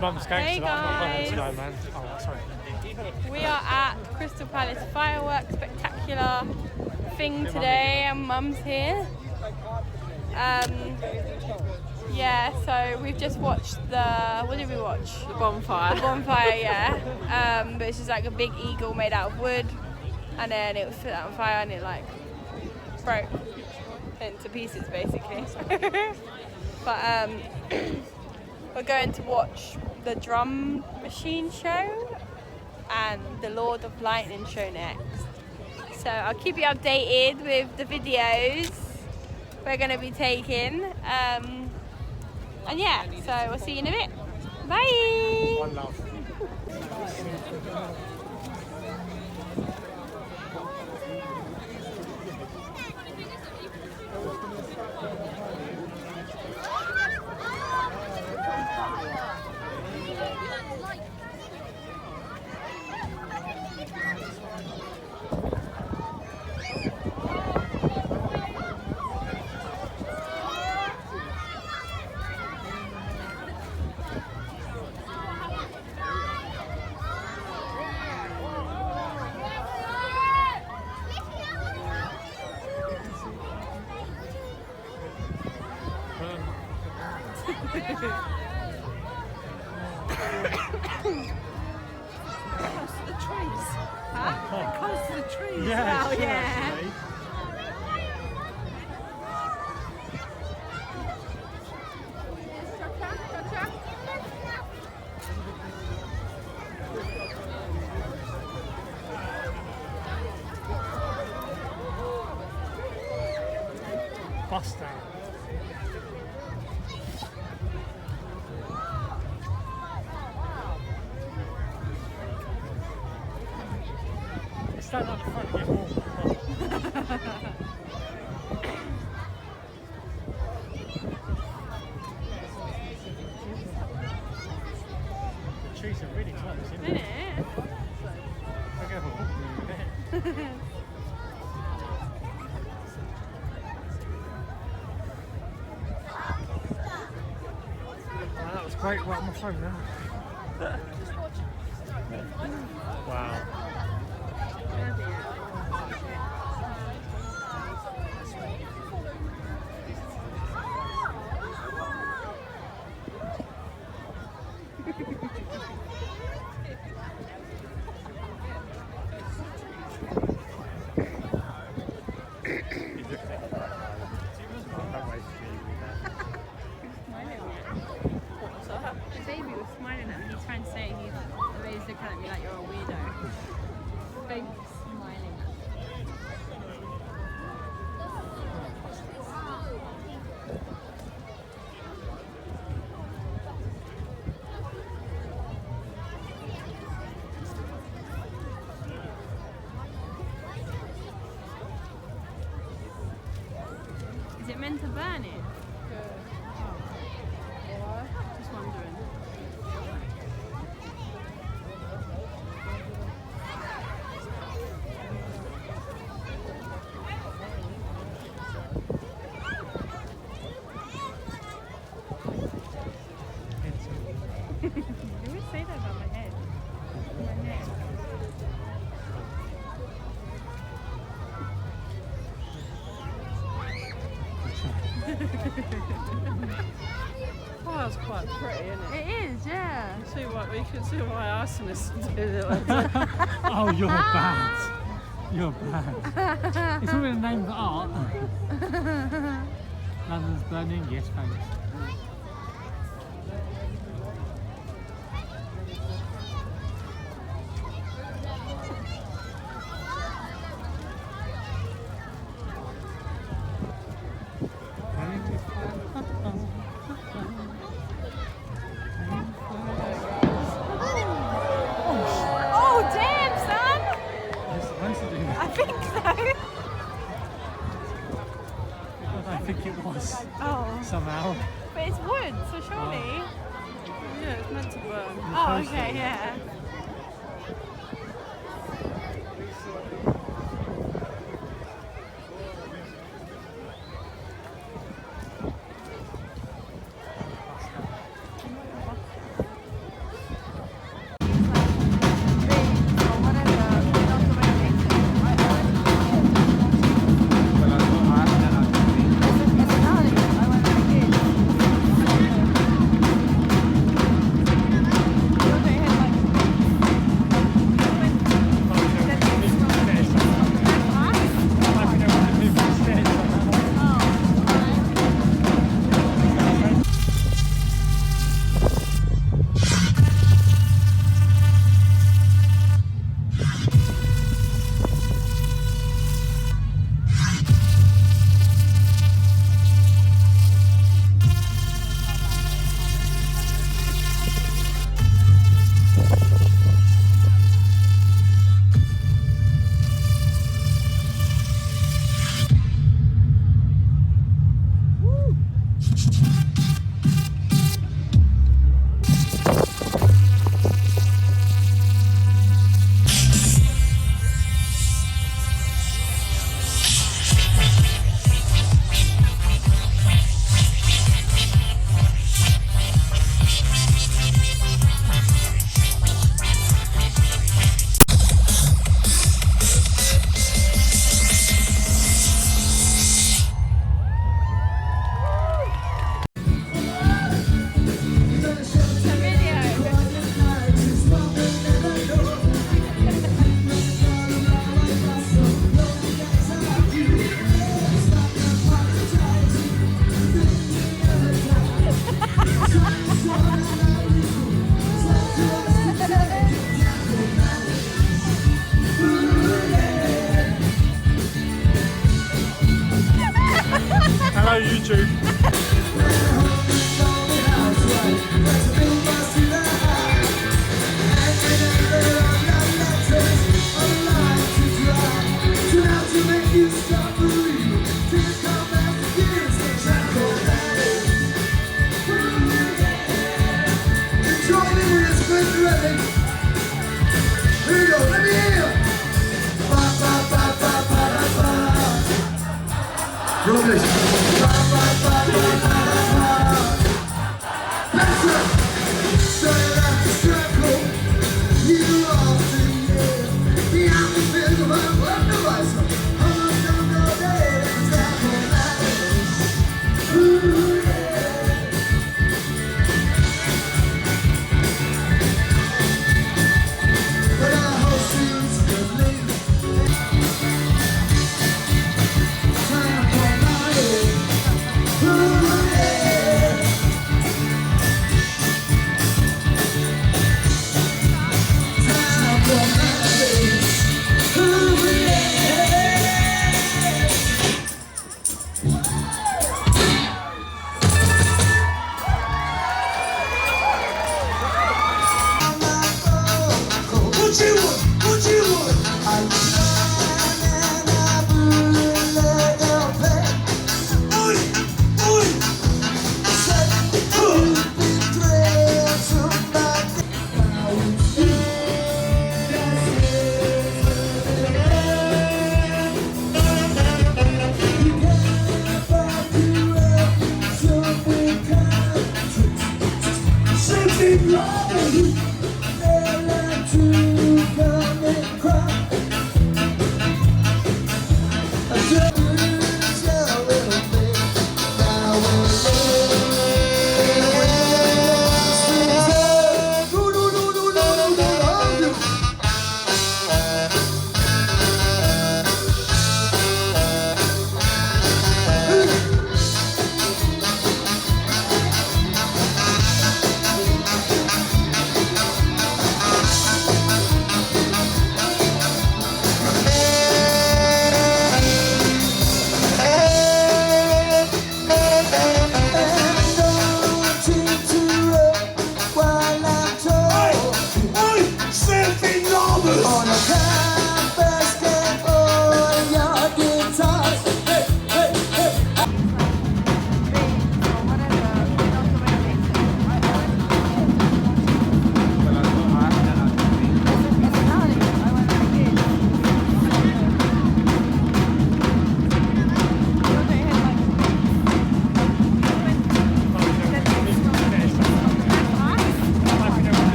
Mum's Hey gangster. I'm not going guys. to go, man. Oh, sorry. We are at Crystal Palace Fireworks Spectacular thing today, and Mum's here. Yeah, so we've just watched what did we watch? The bonfire. The bonfire, yeah. But it's just like a big eagle made out of wood, and then it was set on fire and it like broke into pieces basically. But we're going to watch the drum machine show and the Lord of Lightning show next. So I'll keep you updated with the videos we're going to be taking. And yeah, so we'll see you in a bit. Bye! One love. Close to the trees. Huh? Close to the trees. Yeah, Oh, sure, yeah. actually. Buster. Stand up front, get warm. The trees are really close, isn't Isn't it? it? I can have a walk with you. Wow, that was great. Right on my phone now. Wow. The baby was smiling at me. He's trying to say the baby's looking at me like you're a weirdo. The baby was smiling at me. Is it meant to burn it? Just wondering. You always say that about my head. My neck. Oh, that's quite pretty, isn't it? It is, yeah. You can see why arsonists do it. Oh, you're bad. You're bad. It's all in the name of art. London's burning, yes, thanks. Oh, damn, son! It's supposed to do that. I think so. I don't think it was Oh, somehow. but it's wood, so surely. Yeah, it's meant to burn. Oh, okay, yeah.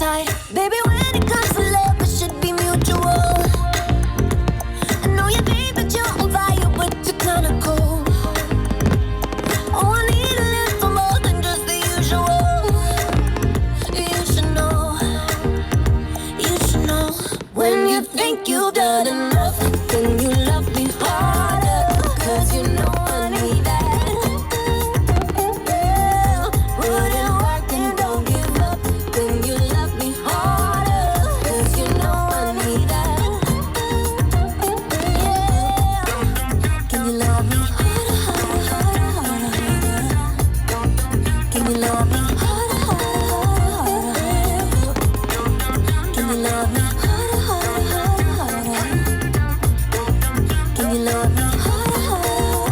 side. Baby, when it comes to love, it should be mutual. I know you think that you're on fire, but you're kinda cold. Oh, I need a little more than just the usual. You should know, you should know. When you think you've done enough, then you love me harder. Cause you know I need that. Put in work and don't give up. Then you love me harder. Cause you know I need that. Yeah. Can you love me harder, harder, harder, harder? Can you love me harder, harder, harder? Can you love me harder, harder, harder? Can you love me harder, harder, harder?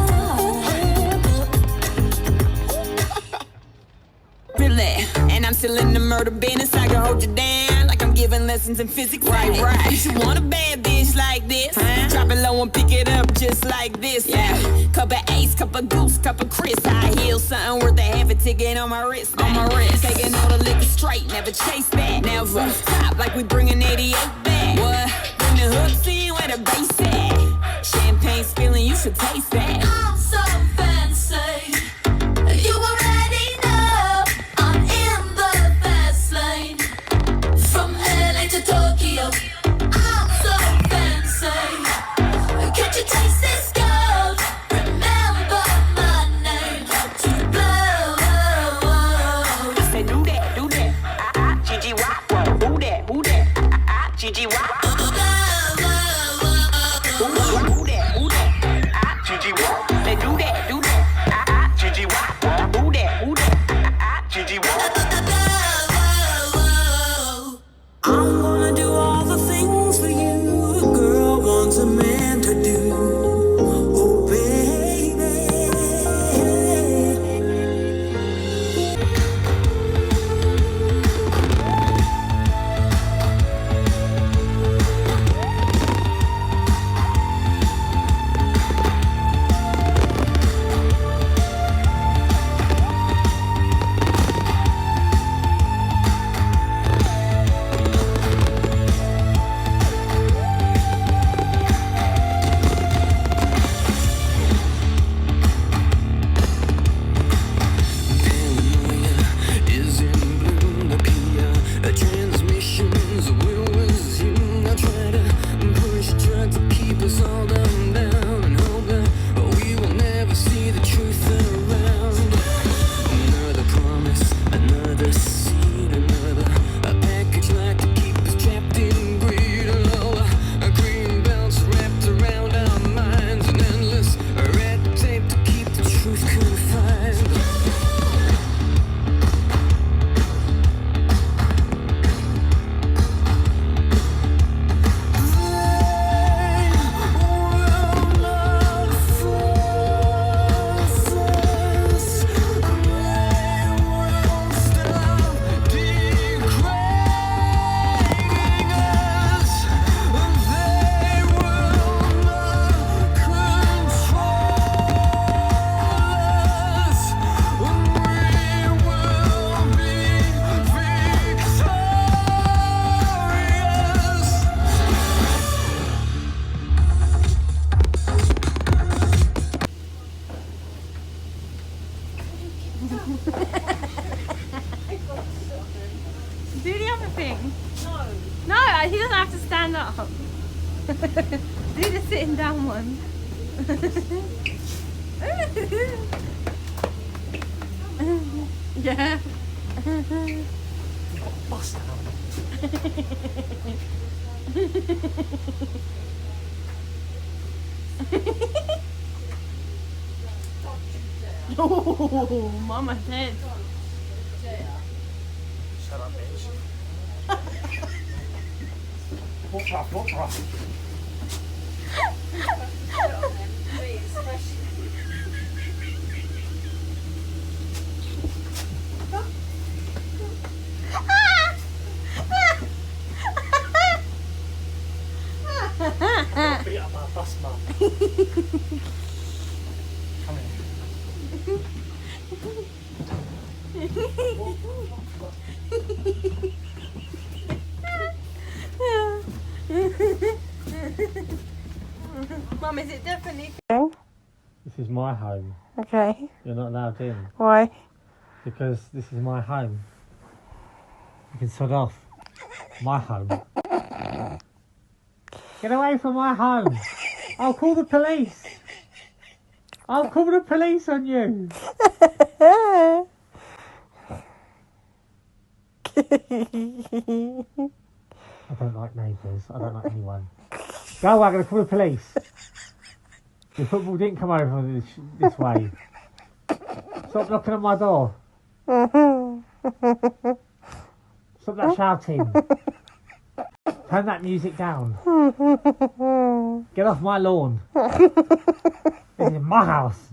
Really? And I'm still in the murder business. I can hold you down like I'm giving lessons in physics. Right. You should want a bad bitch like this. Drop it low and pick it up just like this. Yeah. Cup of ace, cup of goose, cup of Chris. I heal something worth a half a ticket on my wrist. Taking all the liquor straight, never chase that. Never stop like we bringing 88 back. What? Bring the hooks in where the bass at. Champagne spilling, you should taste that. I'm so fancy. You already know I'm in the fast lane. From LA to Tokyo, I'm so fancy. Can't you taste this gold? Remember my name. To blow. I say do that. Gigi Rock, who that? Gigi Rock. Who that? Gigi Rock. They do that. Gigi Rock. Who that? Gigi Rock. I'm gonna do all the things for you a girl wants a man to do. Oh, baby. Is in bloom, the Kia transmissions will resume. I try to push, try to keep us all down and hope that we will never see the truth around. Another promise, another scene, another a package like to keep us trapped in greed. A green belts wrapped around our minds, an endless red tape to keep the truth confined. Do the other thing. No, he doesn't have to stand up. Do the sitting down one. Yeah. Bust out. Oh, mama's head. Shut up, bitch. What's rough? Beat up my bus, mum. Come here. Mum, is it definitely? This is my home. Okay. You're not allowed in Why? because this is my home. You can sod off. My home. Get away from my home. I'll call the police. I'll call the police on you. I don't like neighbours. I don't like anyone. Go away, I'm going to call the police. The football didn't come over this way. Stop knocking on my door. Stop that shouting. Turn that music down. Get off my lawn. This is my house.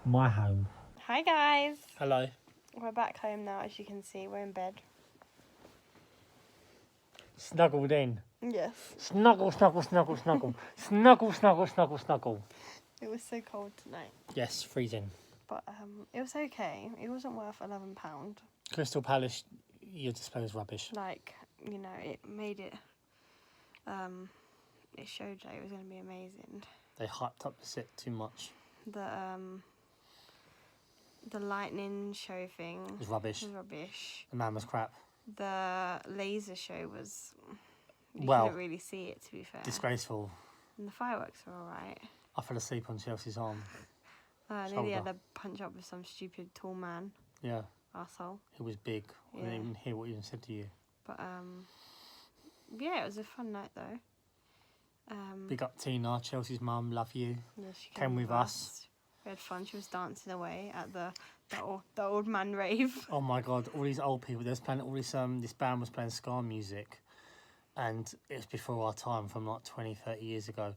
My home. Hi guys. Hello. We're back home now, as you can see. We're in bed. Snuggled in. Yes. Snuggle, snuggle, snuggle, snuggle. Snuggle, snuggle, snuggle, snuggle. It was so cold tonight, Yes, freezing. but it was okay. It wasn't worth £11. Crystal Palace, your display was rubbish. Like, you know, it made it. It showed that it was going to be amazing. They hyped up the set too much. The lightning show thing It was rubbish. was rubbish. The man was crap. The laser show was. You Well, couldn't really see it, to be fair. disgraceful. And the fireworks were alright. I fell asleep on Chelsea's arm. Nearly Shoulder. had a punch up with some stupid tall man. Yeah, Arsehole. it was big. I Yeah. didn't even hear what he even said to you. But yeah, it was a fun night though. Big up Tina, Chelsea's mum, love you. Yeah, she Came with us. We had fun. She was dancing away at the old man rave. Oh my god, all these old people. They was playing all this. This band was playing ska music, and it was before our time, from like 20, 30 years ago.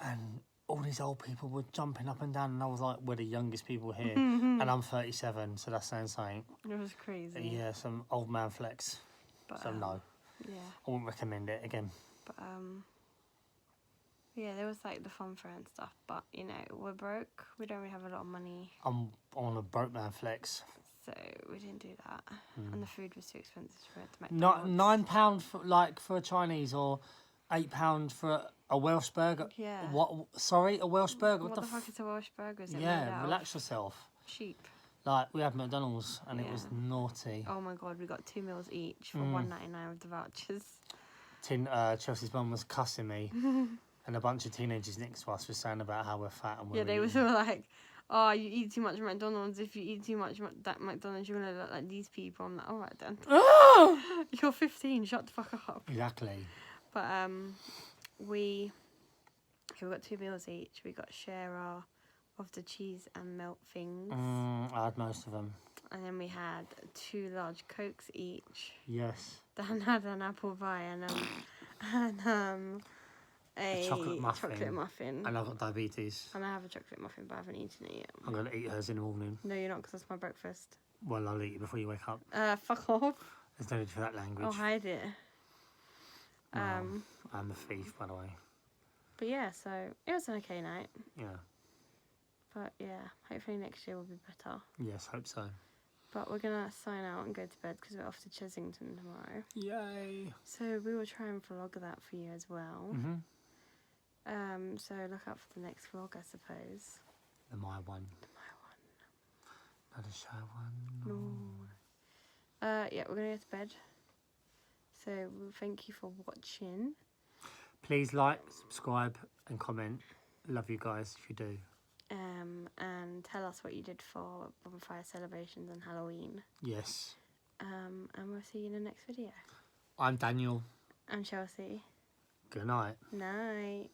And all these old people were jumping up and down, and I was like, "We're the youngest people here," and I'm 37, so that's saying something. It was crazy. Yeah, some old man flex. But, So no, Yeah, I wouldn't recommend it again. but yeah, there was like the fun fair and stuff. But you know, we're broke. We don't really have a lot of money, I'm on a broke man flex. so we didn't do that. And the food was too expensive for it to make. Not £9 for a Chinese, or £8 for a Welsh burger. Yeah. What? Sorry, a Welsh burger. What the fuck is a Welsh burger? Is it made Yeah, out relax yourself. of sheep? Like, we had McDonald's and it Yeah. was naughty. Oh my god, we got 2 meals each for $1.99 with the vouchers. Chelsea's mum was cussing me, and a bunch of teenagers next to us were saying about how we're fat and we're Yeah, they were eating. like, "Oh, you eat too much McDonald's. If you eat too much that McDonald's, you're gonna look like these people." I'm like, "All right then." You're 15. Shut the fuck up. Exactly. But we got 2 meals each. We got share of the cheese and milk things, I had most of them. and then we had 2 large Cokes each. Yes. Dan had an apple pie and a chocolate muffin. chocolate muffin. And I've got diabetes. And I have a chocolate muffin, but I haven't eaten it yet. I'm going to eat hers in the morning. No, you're not, because that's my breakfast. Well, I'll eat it before you wake up. Fuck off. There's no need for that language. I'll hide it. I'm a thief, by the way. But yeah, so it was an okay night. Yeah. But yeah, hopefully next year will be better. Yes, hope so. But we're gonna sign out and go to bed because we're off to Chesington tomorrow. Yay. So we will try and vlog that for you as well. Mm-hmm. So look out for the next vlog, I suppose. The my one. Not a shy one. Yeah, we're gonna go to bed. So thank you for watching. Please like, subscribe, and comment. Love you guys if you do. And tell us what you did for bonfire celebrations and Halloween. Yes. And we'll see you in the next video. I'm Daniel. I'm Chelsea. Good night. Night.